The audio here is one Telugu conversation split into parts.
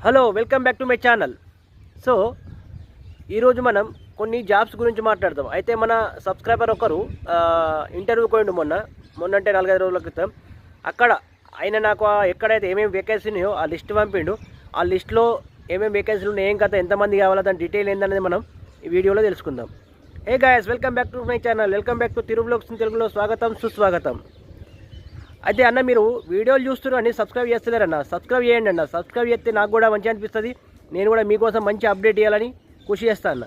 Hello, welcome back to my channel. So ఈరోజు మనం కొన్ని జాబ్స్ గురించి మాట్లాడదాం. అయితే మన సబ్స్క్రైబర్ ఒకరు ఇంటర్వ్యూకి పోయిండు మొన్న అంటే 4-5 రోజుల క్రితం. అక్కడ ఆయన నాకు ఎక్కడైతే ఏమేమి వేకెన్సీ ఉన్నాయో ఆ లిస్ట్ పంపిండు. ఆ లిస్ట్లో ఏమేమి వేకెన్సీలు ఉన్నాయి, ఏం కథ, ఎంతమంది కావాలో దాని డీటెయిల్ ఏందనేది మనం ఈ వీడియోలో తెలుసుకుందాం. Hey guys, welcome back to my channel. Welcome back to Thiru vlogs తెలుగులో స్వాగతం, సుస్వాగతం. అయితే అన్న, మీరు వీడియోలు చూస్తున్నారు అని సబ్స్క్రైబ్ చేస్తలేరన్న, సబ్స్క్రైబ్ చేయండి అన్న. సబ్స్క్రైబ్ చేస్తే నాకు కూడా మంచి అనిపిస్తుంది. నేను కూడా మీకోసం మంచి అప్డేట్ ఇవ్వాలని కృషి చేస్తాను అన్న.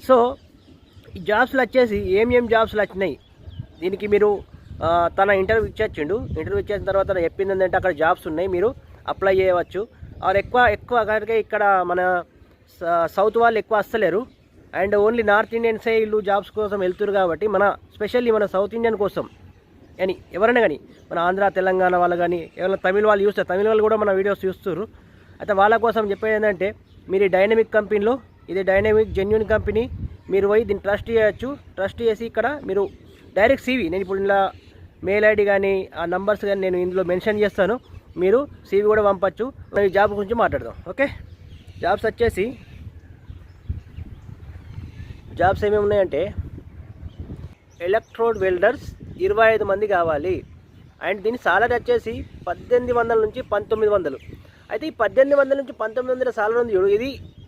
సో ఈ జాబ్స్లు వచ్చేసి ఏం జాబ్స్లు వచ్చినాయి, దీనికి మీరు తన ఇంటర్వ్యూ ఇచ్చేసిండు. ఇంటర్వ్యూ ఇచ్చేసిన తర్వాత తను చెప్పింది ఏంటంటే అక్కడ జాబ్స్ ఉన్నాయి, మీరు అప్లై చేయవచ్చు. ఆర్ ఎక్కువ కనుక ఇక్కడ మన సౌత్ వాళ్ళు ఎక్కువ వస్తలేరు, అండ్ ఓన్లీ నార్త్ ఇండియన్సే వీళ్ళు జాబ్స్ కోసం వెళ్తున్నారు. కాబట్టి స్పెషల్లీ మన సౌత్ ఇండియన్ కోసం అని ఎవరైనా కానీ, మన ఆంధ్ర తెలంగాణ వాళ్ళు కానీ, ఎవరైనా తమిళ వాళ్ళు చూస్తారు, తమిళ వాళ్ళు కూడా మన వీడియోస్ చూస్తారు. అయితే వాళ్ళ కోసం చెప్పేది ఏంటంటే, మీరు ఈ డైనమిక్ కంపెనీలో, ఇది డైనమిక్ జెన్యూన్ కంపెనీ, మీరు పోయి దీన్ని ట్రస్ట్ చేయొచ్చు. ట్రస్ట్ చేసి ఇక్కడ మీరు డైరెక్ట్ CV, నేను ఇప్పుడు ఇలా మెయిల్ ID కానీ ఆ నంబర్స్ కానీ నేను ఇందులో మెన్షన్ చేస్తాను, మీరు CV కూడా పంపచ్చు. మనం ఈ జాబ్ గురించి మాట్లాడదాం. ఓకే, జాబ్స్ వచ్చేసి జాబ్స్ ఏమేమి ఉన్నాయంటే, ఎలక్ట్రోడ్ వెల్డర్స్ 25 మంది కావాలి. అండ్ దీని సాలరీ వచ్చేసి 1800 నుంచి 1900. అయితే ఈ 1800 నుంచి 1900 సాలరీ ఉంది చూడు,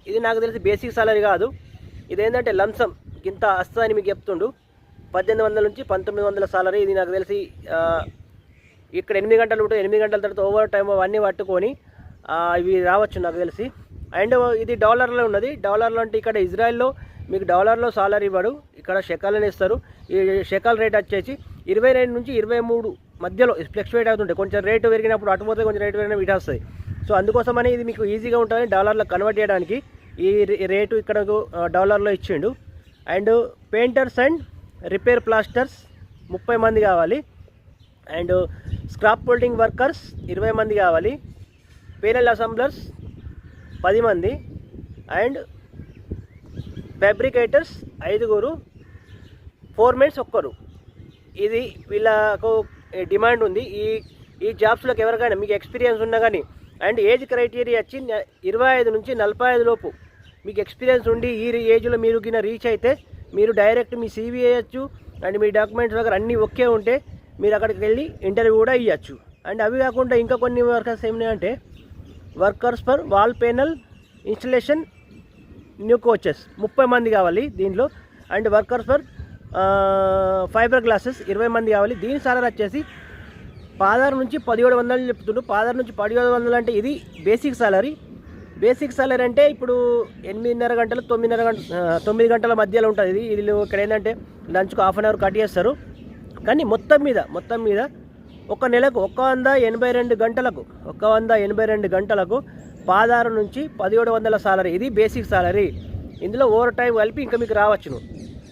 ఇది నాకు తెలిసి బేసిక్ సాలరీ కాదు. ఇదేంటంటే లంసమ్ ఇంత వస్తుందని మీకు చెప్తుండు. 1800 నుంచి 1900 సాలరీ. ఇది నాకు తెలిసి ఇక్కడ 8 గంటలు ఉంటుంది, 8 గంటల తర్వాత ఓవర్ టైం అవన్నీ పట్టుకొని ఇవి రావచ్చు నాకు తెలిసి. అండ్ ఇది డాలర్లో ఉన్నది. డాలర్లో అంటే ఇక్కడ ఇజ్రాయెల్లో మీకు డాలర్లో సాలరీ ఇవ్వడు, ఇక్కడ షెకాలని ఇస్తారు. ఈ షెకాల్ రేట్ వచ్చేసి 22 నుంచి 23 మధ్యలో ఫ్లక్చువేట్ అవుతుంటాయి. కొంచెం రేటు పెరిగినప్పుడు అటుపోతే, కొంచెం రేటు పెరిగినప్పుడు ఇటు వస్తుంది. సో అందుకోసమని ఇది మీకు ఈజీగా ఉంటుందని డాలర్లో కన్వర్ట్ చేయడానికి ఈ రేటు ఇక్కడ డాలర్లో ఇచ్చిండు. And painters and repair plasters 30 మంది కావాలి. అండ్ స్క్రాప్ ఫోల్డింగ్ వర్కర్స్ 20 మంది కావాలి. పేనల్ అసెంబ్లర్స్ 10 మంది. And fabricators 5, ఫోర్మెన్స్ 1. ఇది వీళ్ళకు డిమాండ్ ఉంది. ఈ జాబ్స్లోకి ఎవరికైనా మీకు ఎక్స్పీరియన్స్ ఉన్నా కానీ, అండ్ ఏజ్ క్రైటీరియా వచ్చి 25 నుంచి 45 లోపు మీకు ఎక్స్పీరియన్స్ ఉండి ఈ ఏజ్లో మీరు కింద రీచ్ అయితే మీరు డైరెక్ట్ మీ CV వేయచ్చు. అండ్ మీ డాక్యుమెంట్స్ దగ్గర అన్నీ ఓకే ఉంటే మీరు అక్కడికి వెళ్ళి ఇంటర్వ్యూ కూడా ఇవ్వచ్చు. అండ్ అవి కాకుండా ఇంకా కొన్ని వర్కర్స్ ఏమిటంటే, workers for wall penal installation new coaches 30 మంది కావాలి దీంట్లో. And workers for fibre glasses 20 మంది కావాలి. దీని సాలరీ వచ్చేసి 16 నుంచి 1700 చెప్తుండ్రు. 16 నుంచి 1700 అంటే ఇది బేసిక్ సాలరీ. బేసిక్ సాలరీ అంటే ఇప్పుడు 8:30 గంటలు 9 గంటల మధ్యలో ఉంటుంది. ఇది ఇక్కడ ఏంటంటే లంచ్కు ½ అన్ అవర్ కట్ చేస్తారు. కానీ మొత్తం మీద ఒక నెలకు 182 గంటలకు 16 నుంచి 1700 సాలరీ. ఇది బేసిక్ సాలరీ. ఇందులో ఓవర్ టైం కలిపి ఇంకా మీకు రావచ్చును.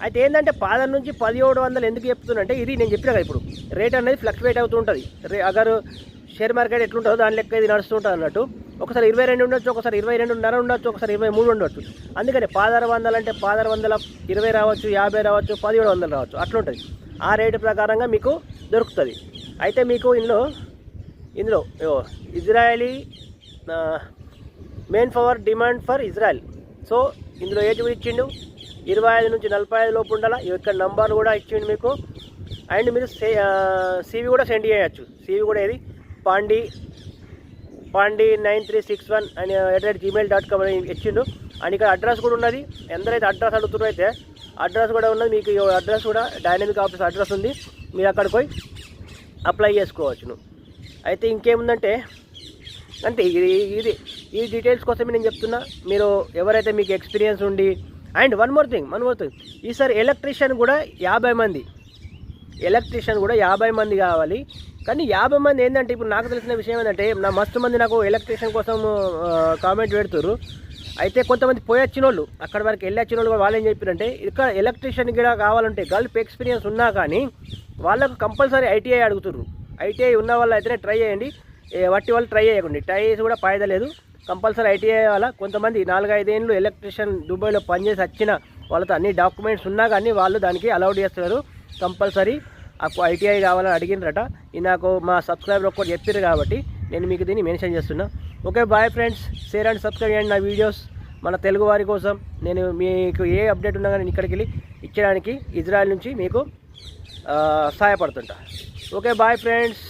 అయితే ఏంటంటే 16 నుంచి 1700 ఎందుకు చెప్తున్నంటే, ఇది నేను చెప్పినా కదా, ఇప్పుడు రేట్ అనేది ఫ్లక్చువేట్ అవుతూ ఉంటుంది. అగర్ షేర్ మార్కెట్ ఎట్లుంటుందో దాని లెక్క ఇది నడుస్తుంటుంది అన్నట్టు. ఒకసారి 22 ఉండొచ్చు, ఒకసారి 22.5 ఉండొచ్చు, ఒకసారి 23 ఉండొచ్చు. అందుకని 1600 అంటే 1620 రావచ్చు, 50 రావచ్చు, 1700 రావచ్చు, అట్లుంటుంది. ఆ రేటు ప్రకారంగా మీకు దొరుకుతుంది. అయితే మీకు ఇందులో Israeli main power demand for Israel. So ఇందులో ఏజ్ ఇచ్చిండు 25 నుంచి 45 లోపు ఉండాలి. ఇక్కడ నంబర్ కూడా ఇచ్చిండు మీకు. అండ్ మీరు CV కూడా సెండ్ చేయవచ్చు. CV కూడా ఏది పాండి9361 అని @gmail.com అని ఇచ్చిండు. అండ్ ఇక్కడ అడ్రస్ కూడా ఉన్నది. ఎందరైతే అడ్రస్ అడుగుతున్నారో అయితే అడ్రస్ కూడా ఉన్నది. మీకు అడ్రస్ కూడా డైనమిక్ ఆఫీస్ అడ్రస్ ఉంది, మీరు అక్కడికి పోయి అప్లై చేసుకోవచ్చును. అయితే ఇంకేముందంటే, అంటే ఈ డీటెయిల్స్ కోసమే నేను చెప్తున్నా. మీరు ఎవరైతే మీకు ఎక్స్పీరియన్స్ ఉండి, అండ్ వన్ మోర్ థింగ్ ఈసారి ఎలక్ట్రీషియన్ కూడా 50 మంది కావాలి. కానీ 50 మంది ఏంటంటే, ఇప్పుడు నాకు తెలిసిన విషయం ఏంటంటే, మస్తు మంది నాకు ఎలక్ట్రీషియన్ కోసం కామెంట్ పెడుతున్నారు. అయితే కొంతమంది పోయి వచ్చిన వాళ్ళు, అక్కడ వరకు వెళ్ళి వచ్చిన వాళ్ళు వాళ్ళు ఏం చెప్పారంటే, ఇక్కడ ఎలక్ట్రీషియన్ కూడా కావాలంటే గల్ఫ్ ఎక్స్పీరియన్స్ ఉన్నా కానీ వాళ్ళకు కంపల్సరీ ITI అడుగుతున్నారు. ITI ఉన్న వాళ్ళు అయితేనే ట్రై చేయండి, వట్టి వాళ్ళు ట్రై చేయకండి. ట్రై చేసి కూడా ఫాయిదా లేదు. కంపల్సరీ ITI వల్ల కొంతమంది 4-5 ఏళ్ళు ఎలక్ట్రీషియన్ దుబాయ్లో పనిచేసి వచ్చిన వాళ్ళతో అన్ని డాక్యుమెంట్స్ ఉన్నా కానీ వాళ్ళు దానికి అలౌడ్ చేస్తున్నారు. కంపల్సరీ ITI కావాలని అడిగినరట. ఇది నాకు మా సబ్స్క్రైబర్ ఒక్కటి చెప్పారు కాబట్టి నేను మీకు దీన్ని మెన్షన్ చేస్తున్నా. Okay bye friends, share and subscribe చేయండి నా వీడియోస్. మన తెలుగు వారి కోసం నేను మీకు ఏ అప్డేట్ ఉన్నా కానీ ఇక్కడికి వెళ్ళి ఇచ్చడానికి ఇజ్రాయెల్ నుంచి మీకు సహాయపడుతుంటా. Okay bye friends.